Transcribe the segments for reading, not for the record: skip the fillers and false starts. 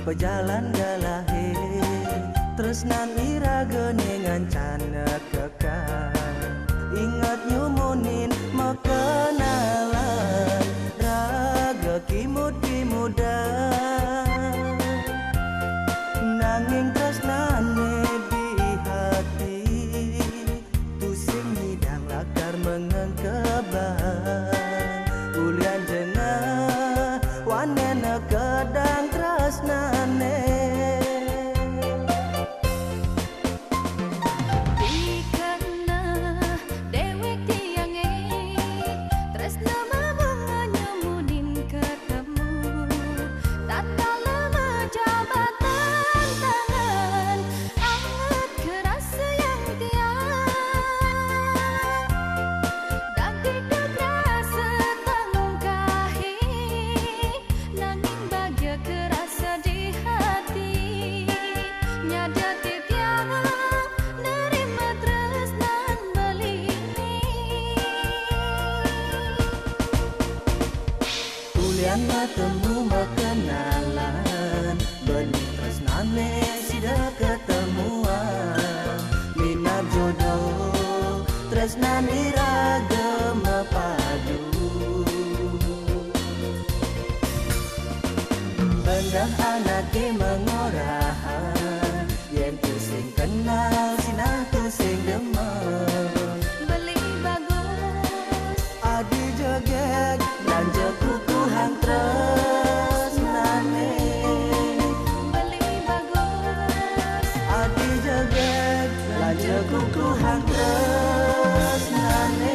pejalan galahe tresnan iragene ngancana kekal ingat nyumunin mekenalan raga kimud-kimudan nanging tresnane di hati tusing hidang lakar mengengkeban ulian jenah wanena kedang tresnane temu mekenalan benih tresnane sida ketemuan minat jodoh tresnan iragem padu bendah anake mengorahan yen tu sing kenal sinah tu sing demen beli bagus adi joget belanja kuku hang tresnane beli bagus adi joget belanja kuku hang tresnane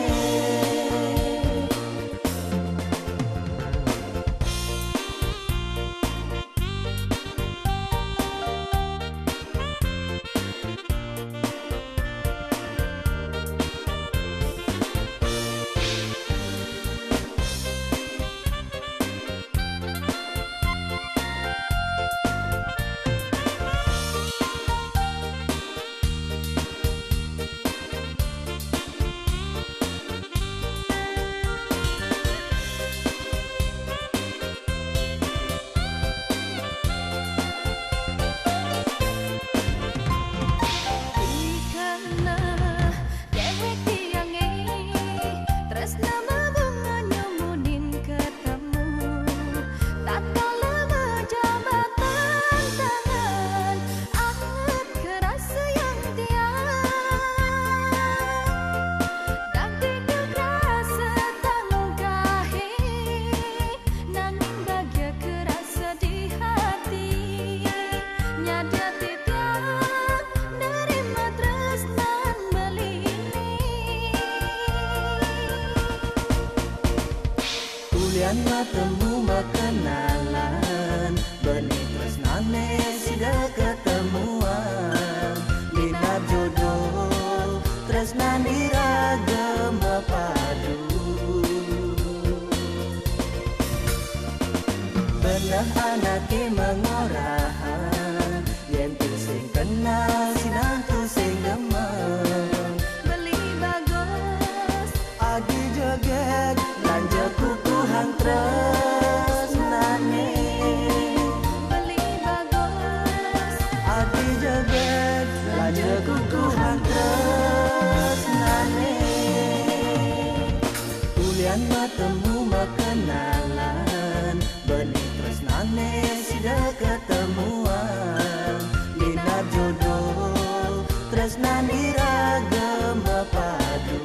temu mekenalan benih tresnane sida ketemuan minat jodoh tresnan iragem padu benah anake mengorahan yen tu sing kenal sinah tu sing demen beli bagus adi joget belanja kuku hang tresnane beli bagus adi joget belanja kuku hang tresnane ulian temu mekenalan benih tresnane sida ketemuan minat jodoh tresnan iragem padu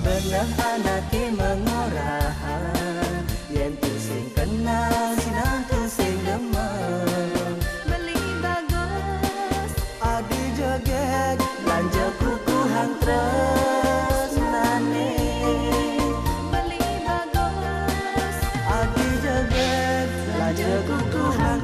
benah anake mengorahan yen tu sing kenal sinah tu sing demen beli bagus adi joget belanja kuku hang tresnane beli bagus adi joget belanja kuku hang